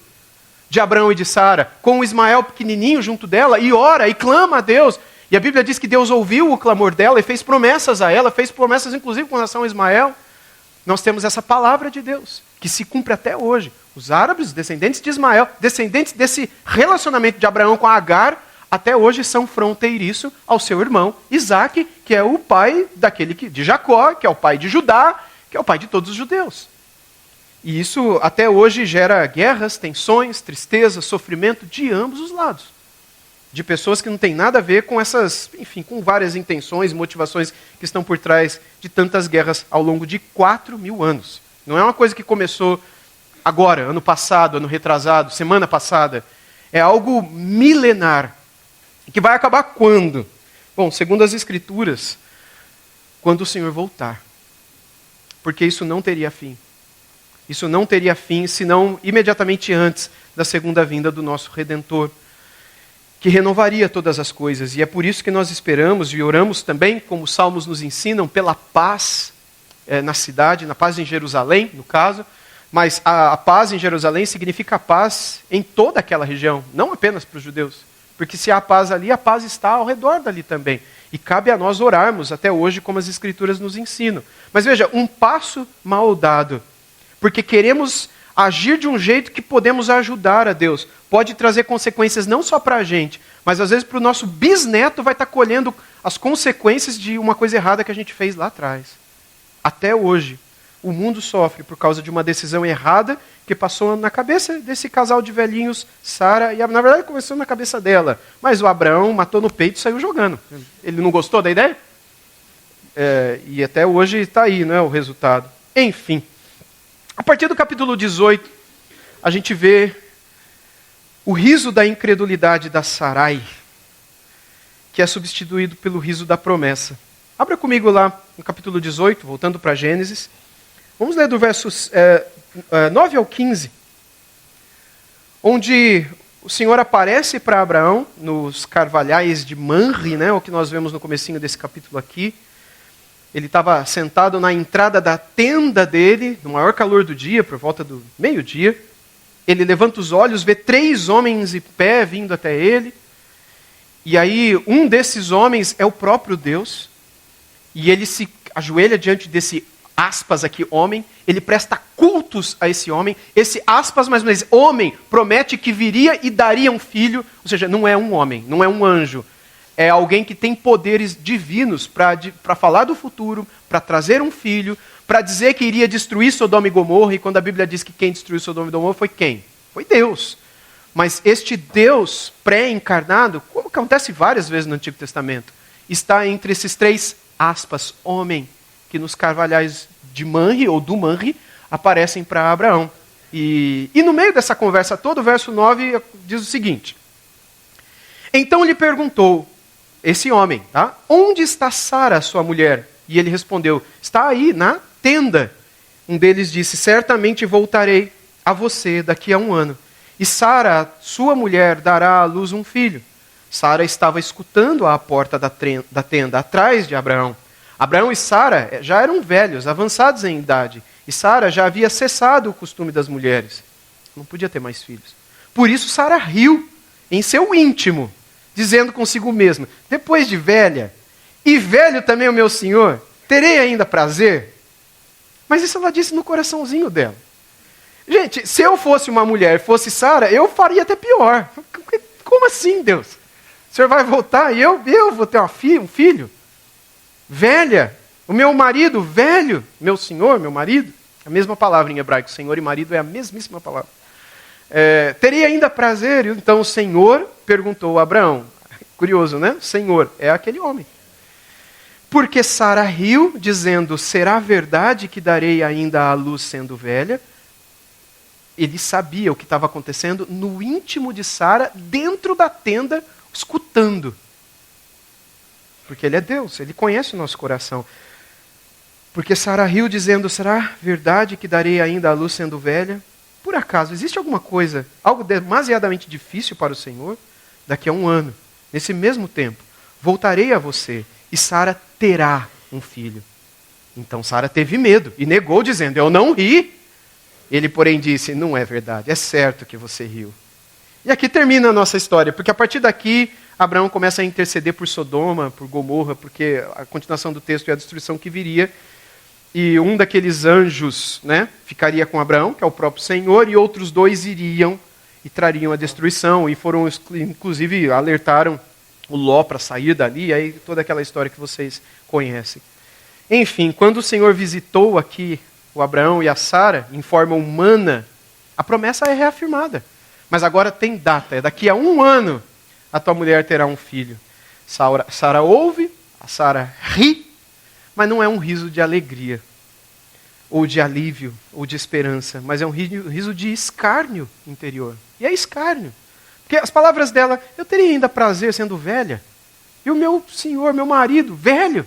de Abrão e de Sara, com o Ismael pequenininho junto dela, e ora, e clama a Deus. E a Bíblia diz que Deus ouviu o clamor dela e fez promessas a ela, fez promessas inclusive com relação a Ismael. Nós temos essa palavra de Deus, que se cumpre até hoje. Os árabes, descendentes de Ismael, descendentes desse relacionamento de Abraão com Agar, até hoje são fronteiriços ao seu irmão Isaque, que é o pai de Jacó, que é o pai de Judá, que é o pai de todos os judeus. E isso até hoje gera guerras, tensões, tristeza, sofrimento de ambos os lados. De pessoas que não têm nada a ver com essas, enfim, com várias intenções, motivações que estão por trás de tantas guerras ao longo de 4.000 anos. Não é uma coisa que começou agora, ano passado, ano retrasado, semana passada. É algo milenar. E que vai acabar quando? Bom, segundo as Escrituras, quando o Senhor voltar. Porque isso não teria fim. Isso não teria fim, senão imediatamente antes da segunda vinda do nosso Redentor, que renovaria todas as coisas. E é por isso que nós esperamos e oramos também, como os salmos nos ensinam, pela paz na cidade, na paz em Jerusalém, no caso. Mas a paz em Jerusalém significa a paz em toda aquela região, não apenas para os judeus. Porque se há paz ali, a paz está ao redor dali também. E cabe a nós orarmos até hoje, como as Escrituras nos ensinam. Mas veja, um passo mal dado, porque queremos agir de um jeito que podemos ajudar a Deus. Pode trazer consequências não só para a gente, mas às vezes para o nosso bisneto vai estar colhendo as consequências de uma coisa errada que a gente fez lá atrás. Até hoje, o mundo sofre por causa de uma decisão errada que passou na cabeça desse casal de velhinhos, Sara, e na verdade começou na cabeça dela. Mas o Abraão matou no peito e saiu jogando. Ele não gostou da ideia? E até hoje está aí, não é, o resultado. Enfim. A partir do capítulo 18, a gente vê o riso da incredulidade da Sarai, que é substituído pelo riso da promessa. Abra comigo lá no capítulo 18, voltando para Gênesis. Vamos ler do versos 9 ao 15, onde o Senhor aparece para Abraão nos carvalhais de Manre, né, o que nós vemos no comecinho desse capítulo aqui, ele estava sentado na entrada da tenda dele, no maior calor do dia, por volta do meio-dia. Ele levanta os olhos, vê 3 homens em pé vindo até ele. E aí um desses homens é o próprio Deus. E ele se ajoelha diante desse, aspas aqui, homem. Ele presta cultos a esse homem. Esse aspas, mais uma vez, homem, promete que viria e daria um filho. Ou seja, não é um homem, não é um anjo. É alguém que tem poderes divinos para falar do futuro, para trazer um filho, para dizer que iria destruir Sodoma e Gomorra. E quando a Bíblia diz que quem destruiu Sodoma e Gomorra foi quem? Foi Deus. Mas este Deus pré-encarnado, como acontece várias vezes no Antigo Testamento, está entre esses 3 aspas, homem, que nos carvalhais de Manre, ou do Manre, aparecem para Abraão. E no meio dessa conversa toda, o verso 9 diz o seguinte: então lhe perguntou, esse homem, tá? Onde está Sara, sua mulher? E ele respondeu, está aí na tenda. Um deles disse, certamente voltarei a você daqui a 1 ano. E Sara, sua mulher, dará à luz um filho. Sara estava escutando à porta da tenda, atrás de Abraão. Abraão e Sara já eram velhos, avançados em idade. E Sara já havia cessado o costume das mulheres. Não podia ter mais filhos. Por isso Sara riu em seu íntimo, dizendo consigo mesma, depois de velha, e velho também o meu senhor, terei ainda prazer? Mas isso ela disse no coraçãozinho dela. Gente, se eu fosse uma mulher, fosse Sara, eu faria até pior. Como assim, Deus? O senhor vai voltar e eu vou ter um filho? Velha, o meu marido, velho, meu senhor, meu marido, a mesma palavra em hebraico, senhor e marido é a mesmíssima palavra. Teria ainda prazer? Então o Senhor perguntou a Abraão. Curioso, né? Senhor é aquele homem. Porque Sara riu, dizendo, será verdade que darei ainda à luz sendo velha? Ele sabia o que estava acontecendo no íntimo de Sara, dentro da tenda, escutando. Porque ele é Deus, ele conhece o nosso coração. Porque Sara riu, dizendo, será verdade que darei ainda à luz sendo velha? Por acaso, existe alguma coisa, algo demasiadamente difícil para o Senhor? Daqui a 1 ano, nesse mesmo tempo, voltarei a você e Sara terá um filho. Então Sara teve medo e negou, dizendo, eu não ri. Ele, porém, disse, não é verdade, é certo que você riu. E aqui termina a nossa história, porque a partir daqui, Abraão começa a interceder por Sodoma, por Gomorra, porque a continuação do texto é a destruição que viria. E um daqueles anjos, né, ficaria com Abraão, que é o próprio Senhor, e outros 2 iriam e trariam a destruição. E foram, inclusive, alertaram o Ló para sair dali, e aí toda aquela história que vocês conhecem. Enfim, quando o Senhor visitou aqui o Abraão e a Sara, em forma humana, a promessa é reafirmada. Mas agora tem data, é daqui a 1 ano a tua mulher terá um filho. Sara ouve, a Sara ri, mas não é um riso de alegria, ou de alívio, ou de esperança, mas é um riso de escárnio interior. E é escárnio. Porque as palavras dela, eu teria ainda prazer sendo velha, e o meu senhor, meu marido, velho.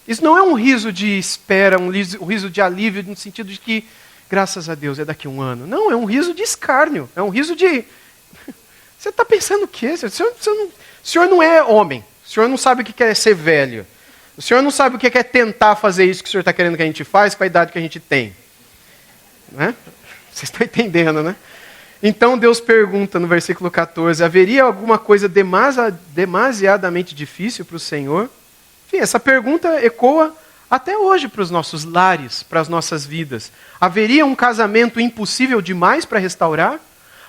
Isso não é um riso de espera, um riso de alívio, no sentido de que, graças a Deus, é daqui a 1 ano. Não, é um riso de escárnio, é um riso de... Você está pensando o quê? O senhor não é homem, o senhor não sabe o que é ser velho. O senhor não sabe o que é tentar fazer isso que o senhor está querendo que a gente faça com a idade que a gente tem. Né? Vocês estão entendendo, né? Então Deus pergunta no versículo 14, haveria alguma coisa demasiadamente difícil para o Senhor? Enfim, essa pergunta ecoa até hoje para os nossos lares, para as nossas vidas. Haveria um casamento impossível demais para restaurar?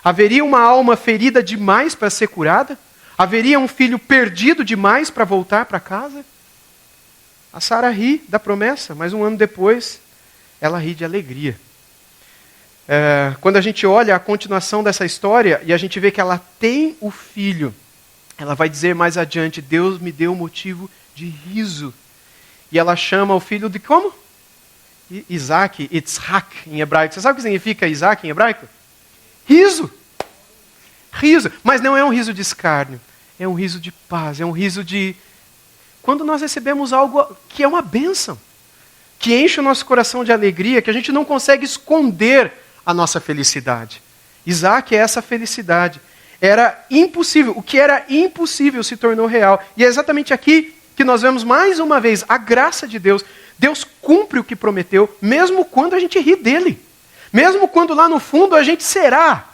Haveria uma alma ferida demais para ser curada? Haveria um filho perdido demais para voltar para casa? A Sara ri da promessa, mas 1 ano depois, ela ri de alegria. Quando a gente olha a continuação dessa história e a gente vê que ela tem o filho, ela vai dizer mais adiante, Deus me deu motivo de riso. E ela chama o filho de como? Isaac, Yitzhak em hebraico. Você sabe o que significa Isaac em hebraico? Riso. Riso. Mas não é um riso de escárnio. É um riso de paz. É um riso de... Quando nós recebemos algo que é uma bênção. Que enche o nosso coração de alegria. Que a gente não consegue esconder a nossa felicidade. Isaac é essa felicidade. Era impossível. O que era impossível se tornou real. E é exatamente aqui que nós vemos mais uma vez a graça de Deus. Deus cumpre o que prometeu, mesmo quando a gente ri dele. Mesmo quando lá no fundo a gente será.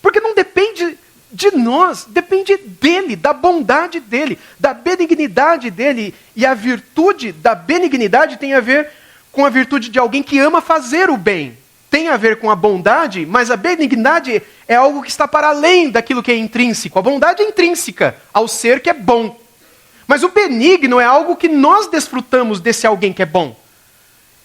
Porque não depende de nós, depende dele, da bondade dele, da benignidade dele. E a virtude da benignidade tem a ver com a virtude de alguém que ama fazer o bem. Tem a ver com a bondade, mas a benignidade é algo que está para além daquilo que é intrínseco. A bondade é intrínseca ao ser que é bom. Mas o benigno é algo que nós desfrutamos desse alguém que é bom.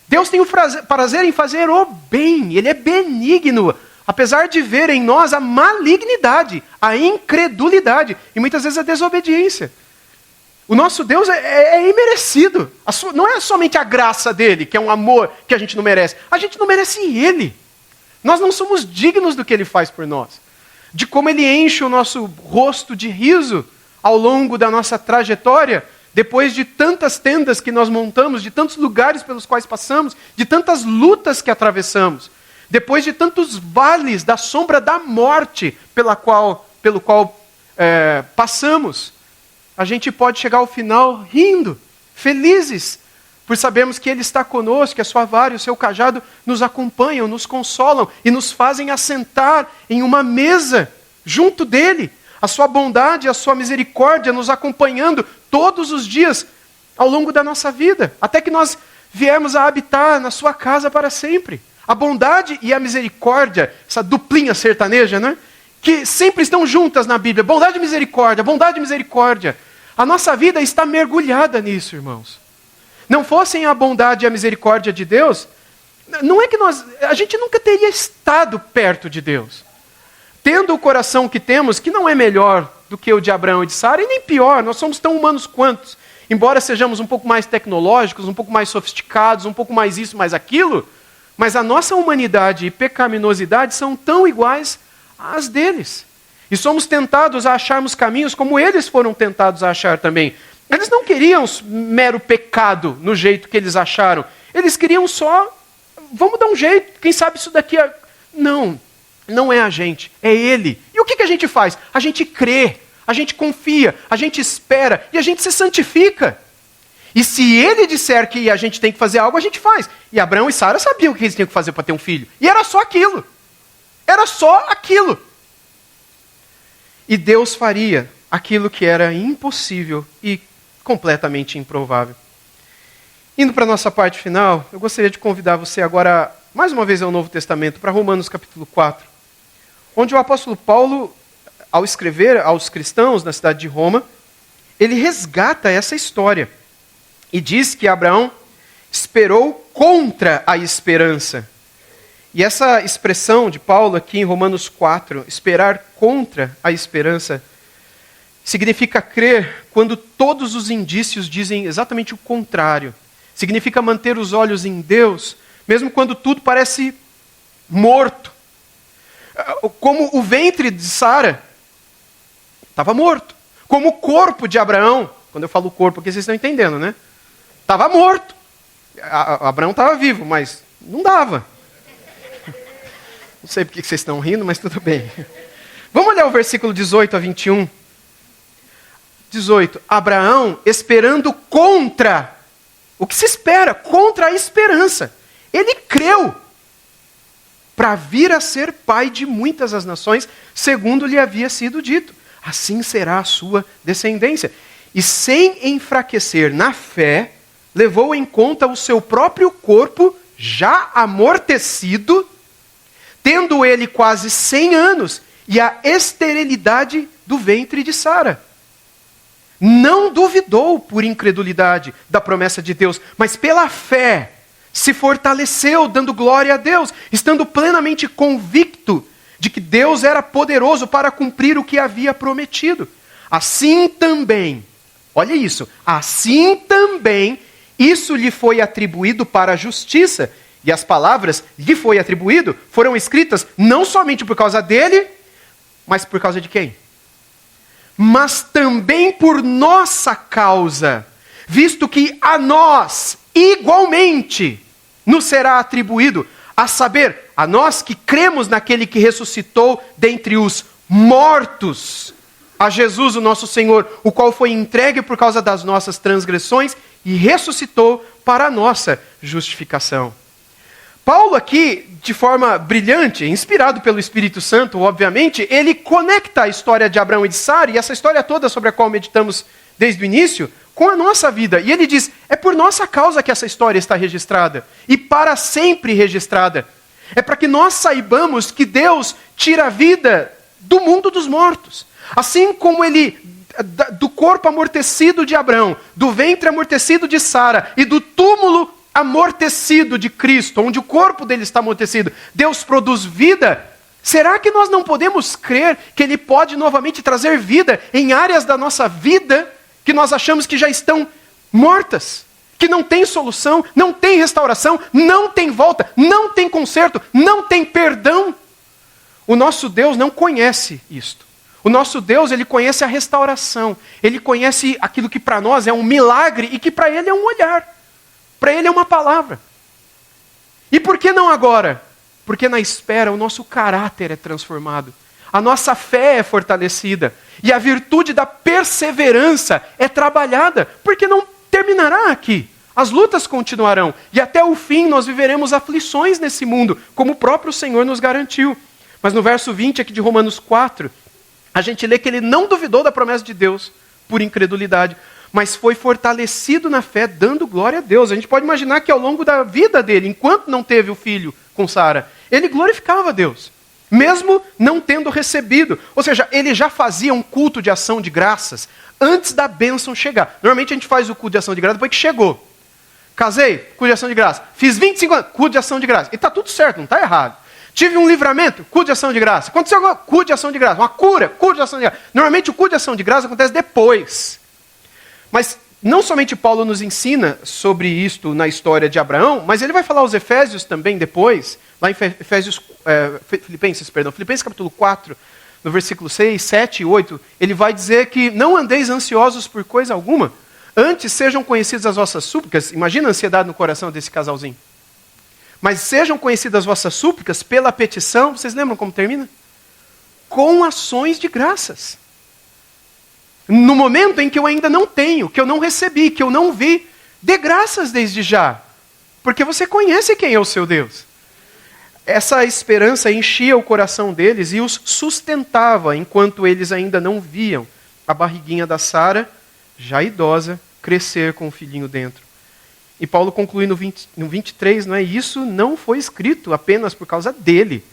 Deus tem o prazer em fazer o bem, ele é benigno, apesar de ver em nós a malignidade, a incredulidade e muitas vezes a desobediência. O nosso Deus é imerecido. Não é somente a graça dele, que é um amor que a gente não merece. A gente não merece ele. Nós não somos dignos do que ele faz por nós. De como ele enche o nosso rosto de riso ao longo da nossa trajetória, depois de tantas tendas que nós montamos, de tantos lugares pelos quais passamos, de tantas lutas que atravessamos, depois de tantos vales da sombra da morte pelo qual passamos, a gente pode chegar ao final rindo, felizes, por sabermos que ele está conosco, que a sua vara e o seu cajado nos acompanham, nos consolam e nos fazem assentar em uma mesa junto dele. A sua bondade, a sua misericórdia nos acompanhando todos os dias ao longo da nossa vida, até que nós viemos a habitar na sua casa para sempre. A bondade e a misericórdia, essa duplinha sertaneja, né? Que sempre estão juntas na Bíblia. Bondade e misericórdia, bondade e misericórdia. A nossa vida está mergulhada nisso, irmãos. Não fossem a bondade e a misericórdia de Deus, não é que a gente nunca teria estado perto de Deus. Tendo o coração que temos, que não é melhor do que o de Abraão e de Sara, e nem pior, nós somos tão humanos quantos. Embora sejamos um pouco mais tecnológicos, um pouco mais sofisticados, um pouco mais isso, mais aquilo, mas a nossa humanidade e pecaminosidade são tão iguais às deles. E somos tentados a acharmos caminhos como eles foram tentados a achar também. Eles não queriam mero pecado no jeito que eles acharam. Eles queriam só, vamos dar um jeito, quem sabe isso daqui é... Não é a gente, é ele. E o que a gente faz? A gente crê, a gente confia, a gente espera e a gente se santifica. E se ele disser que a gente tem que fazer algo, a gente faz. E Abraão e Sara sabiam o que eles tinham que fazer para ter um filho. E era só aquilo. Era só aquilo. E Deus faria aquilo que era impossível e completamente improvável. Indo para a nossa parte final, eu gostaria de convidar você agora, mais uma vez ao Novo Testamento, para Romanos capítulo 4, onde o apóstolo Paulo, ao escrever aos cristãos na cidade de Roma, ele resgata essa história e diz que Abraão esperou contra a esperança. E essa expressão de Paulo aqui em Romanos 4, esperar contra a esperança, significa crer quando todos os indícios dizem exatamente o contrário. Significa manter os olhos em Deus, mesmo quando tudo parece morto. Como o ventre de Sara estava morto. Como o corpo de Abraão, quando eu falo corpo, porque vocês estão entendendo, né? Estava morto. Abraão estava vivo, mas não dava. Não sei por que vocês estão rindo, mas tudo bem. Vamos olhar o versículo 18 a 21. 18. Abraão esperando contra o que se espera, contra a esperança. Ele creu para vir a ser pai de muitas as nações, segundo lhe havia sido dito. Assim será a sua descendência. E sem enfraquecer na fé, levou em conta o seu próprio corpo, já amortecido, tendo ele quase 100 anos, e a esterilidade do ventre de Sara. Não duvidou por incredulidade da promessa de Deus, mas pela fé se fortaleceu, dando glória a Deus, estando plenamente convicto de que Deus era poderoso para cumprir o que havia prometido. Assim também, olha isso, assim também isso lhe foi atribuído para a justiça. E as palavras lhe foi atribuído foram escritas não somente por causa dele, mas por causa de quem? Mas também por nossa causa, visto que a nós, igualmente, nos será atribuído, a saber, a nós que cremos naquele que ressuscitou dentre os mortos, a Jesus, o nosso Senhor, o qual foi entregue por causa das nossas transgressões e ressuscitou para a nossa justificação. Paulo aqui, de forma brilhante, inspirado pelo Espírito Santo, obviamente, ele conecta a história de Abraão e de Sara, e essa história toda sobre a qual meditamos desde o início, com a nossa vida. E ele diz, é por nossa causa que essa história está registrada, e para sempre registrada. É para que nós saibamos que Deus tira a vida do mundo dos mortos. Assim como ele, do corpo amortecido de Abraão, do ventre amortecido de Sara, e do túmulo amortecido de Cristo, onde o corpo dele está amortecido, Deus produz vida. Será que nós não podemos crer que Ele pode novamente trazer vida em áreas da nossa vida que nós achamos que já estão mortas, que não tem solução, não tem restauração, não tem volta, não tem conserto, não tem perdão? O nosso Deus não conhece isto. O nosso Deus, Ele conhece a restauração. Ele conhece aquilo que para nós é um milagre e que para Ele é um olhar. Para Ele é uma palavra. E por que não agora? Porque na espera o nosso caráter é transformado. A nossa fé é fortalecida. E a virtude da perseverança é trabalhada. Porque não terminará aqui. As lutas continuarão. E até o fim nós viveremos aflições nesse mundo, como o próprio Senhor nos garantiu. Mas no verso 20 aqui de Romanos 4, a gente lê que ele não duvidou da promessa de Deus por incredulidade, mas foi fortalecido na fé, dando glória a Deus. A gente pode imaginar que ao longo da vida dele, enquanto não teve o filho com Sara, ele glorificava a Deus, mesmo não tendo recebido. Ou seja, ele já fazia um culto de ação de graças antes da bênção chegar. Normalmente a gente faz o culto de ação de graças depois que chegou. Casei, culto de ação de graça. Fiz 25 anos, culto de ação de graça. E está tudo certo, não está errado. Tive um livramento, culto de ação de graça. Aconteceu alguma coisa, culto de ação de graça. Uma cura, culto de ação de graça. Normalmente o culto de ação de graça acontece depois. Mas não somente Paulo nos ensina sobre isto na história de Abraão, mas ele vai falar aos Efésios também depois, lá em Filipenses capítulo 4, no versículo 6, 7 e 8, ele vai dizer que não andeis ansiosos por coisa alguma, antes sejam conhecidas as vossas súplicas. Imagina a ansiedade no coração desse casalzinho. Mas sejam conhecidas as vossas súplicas pela petição, vocês lembram como termina? Com ações de graças. No momento em que eu ainda não tenho, que eu não recebi, que eu não vi, dê graças desde já. Porque você conhece quem é o seu Deus. Essa esperança enchia o coração deles e os sustentava, enquanto eles ainda não viam a barriguinha da Sara, já idosa, crescer com o filhinho dentro. E Paulo conclui no 23, não é? Isso não foi escrito apenas por causa dele,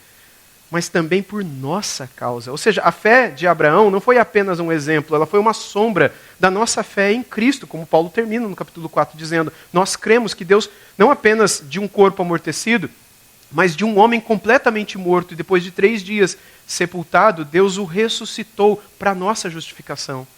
mas também por nossa causa. Ou seja, a fé de Abraão não foi apenas um exemplo, ela foi uma sombra da nossa fé em Cristo, como Paulo termina no capítulo 4 dizendo, nós cremos que Deus, não apenas de um corpo amortecido, mas de um homem completamente morto, e depois de 3 dias sepultado, Deus o ressuscitou para a nossa justificação.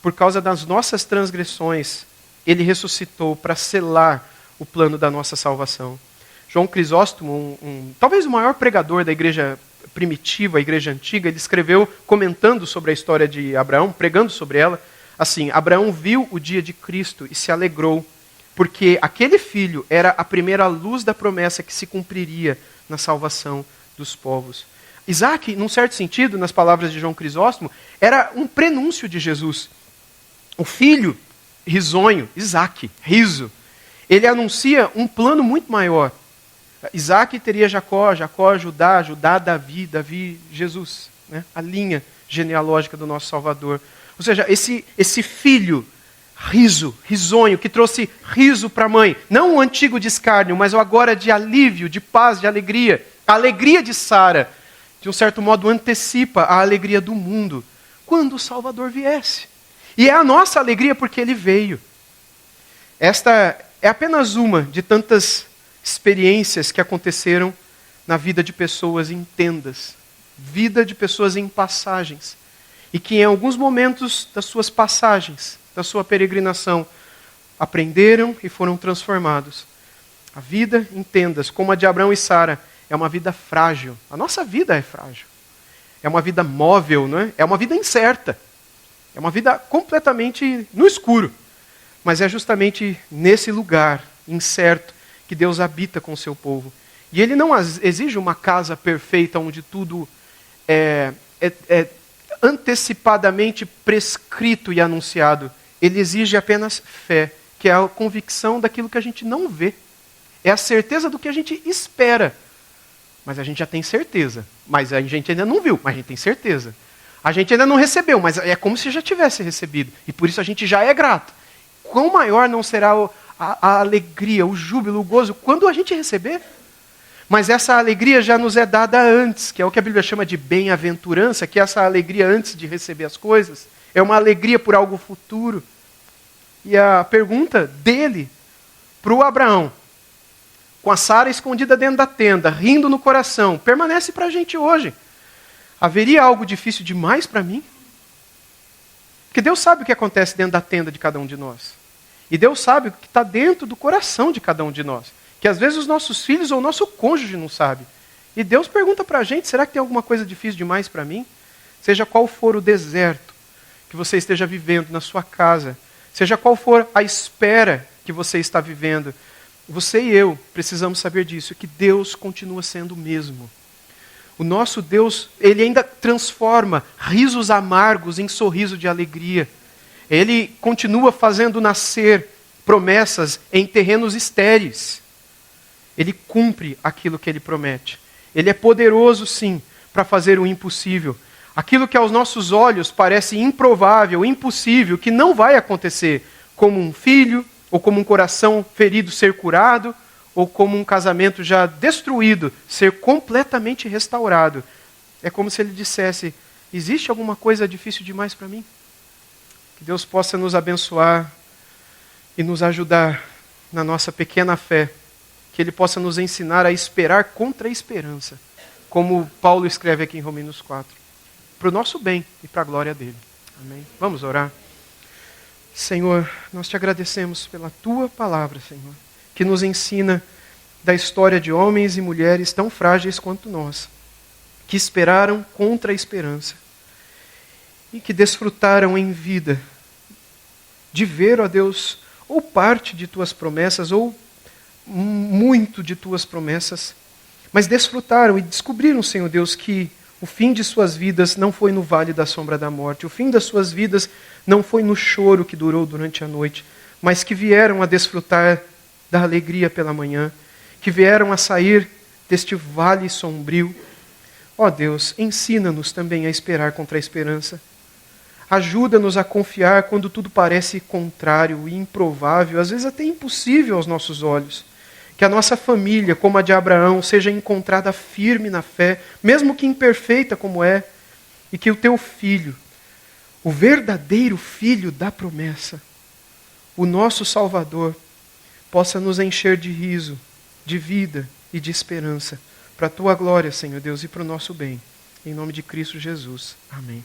Por causa das nossas transgressões, Ele ressuscitou para selar o plano da nossa salvação. João Crisóstomo, talvez o maior pregador da igreja primitiva, a igreja antiga, ele escreveu comentando sobre a história de Abraão, pregando sobre ela, assim, Abraão viu o dia de Cristo e se alegrou, porque aquele filho era a primeira luz da promessa que se cumpriria na salvação dos povos. Isaac, num certo sentido, nas palavras de João Crisóstomo, era um prenúncio de Jesus. O filho risonho, Isaac, riso, ele anuncia um plano muito maior. Isaac teria Jacó, Jacó, Judá, Judá, Davi, Davi, Jesus, né? A linha genealógica do nosso Salvador. Ou seja, esse filho risonho, que trouxe riso para a mãe, não o antigo de escárnio, mas o agora de alívio, de paz, de alegria. A alegria de Sara, de um certo modo, antecipa a alegria do mundo, quando o Salvador viesse. E é a nossa alegria porque ele veio. Esta é apenas uma de tantas experiências que aconteceram na vida de pessoas em tendas, vida de pessoas em passagens, e que em alguns momentos das suas passagens, da sua peregrinação, aprenderam e foram transformados. A vida em tendas, como a de Abraão e Sara, é uma vida frágil. A nossa vida é frágil. É uma vida móvel, não é? É uma vida incerta. É uma vida completamente no escuro. Mas é justamente nesse lugar incerto que Deus habita com o seu povo. E Ele não exige uma casa perfeita onde tudo antecipadamente prescrito e anunciado. Ele exige apenas fé, que é a convicção daquilo que a gente não vê. É a certeza do que a gente espera. Mas a gente já tem certeza. Mas a gente ainda não viu, mas a gente tem certeza. A gente ainda não recebeu, mas é como se já tivesse recebido. E por isso a gente já é grato. Quão maior não será a alegria, o júbilo, o gozo, quando a gente receber? Mas essa alegria já nos é dada antes, que é o que a Bíblia chama de bem-aventurança, que é essa alegria antes de receber as coisas. É uma alegria por algo futuro. E a pergunta dele para o Abraão, com a Sara escondida dentro da tenda, rindo no coração, permanece para a gente hoje. Haveria algo difícil demais para mim? Porque Deus sabe o que acontece dentro da tenda de cada um de nós. E Deus sabe o que está dentro do coração de cada um de nós. Que às vezes os nossos filhos ou o nosso cônjuge não sabe. E Deus pergunta para a gente, será que tem alguma coisa difícil demais para mim? Seja qual for o deserto que você esteja vivendo na sua casa, seja qual for a espera que você está vivendo, você e eu precisamos saber disso, que Deus continua sendo o mesmo. O nosso Deus, Ele ainda transforma risos amargos em sorriso de alegria. Ele continua fazendo nascer promessas em terrenos estéreis. Ele cumpre aquilo que Ele promete. Ele é poderoso, sim, para fazer o impossível. Aquilo que aos nossos olhos parece improvável, impossível, que não vai acontecer, como um filho, ou como um coração ferido ser curado, ou como um casamento já destruído ser completamente restaurado. É como se Ele dissesse, existe alguma coisa difícil demais para mim? Que Deus possa nos abençoar e nos ajudar na nossa pequena fé. Que Ele possa nos ensinar a esperar contra a esperança, como Paulo escreve aqui em Romanos 4, para o nosso bem e para a glória dEle. Amém? Vamos orar. Senhor, nós te agradecemos pela Tua palavra, Senhor, que nos ensina da história de homens e mulheres tão frágeis quanto nós, que esperaram contra a esperança e que desfrutaram em vida de ver, ó Deus, ou parte de Tuas promessas, ou muito de Tuas promessas, mas desfrutaram e descobriram, Senhor Deus, que o fim de suas vidas não foi no vale da sombra da morte, o fim das suas vidas não foi no choro que durou durante a noite, mas que vieram a desfrutar da alegria pela manhã, que vieram a sair deste vale sombrio. Ó Deus, ensina-nos também a esperar contra a esperança. Ajuda-nos a confiar quando tudo parece contrário e improvável, às vezes até impossível aos nossos olhos. Que a nossa família, como a de Abraão, seja encontrada firme na fé, mesmo que imperfeita como é, e que o Teu Filho, o verdadeiro Filho da promessa, o nosso Salvador, possa nos encher de riso, de vida e de esperança, para a Tua glória, Senhor Deus, e para o nosso bem. Em nome de Cristo Jesus. Amém.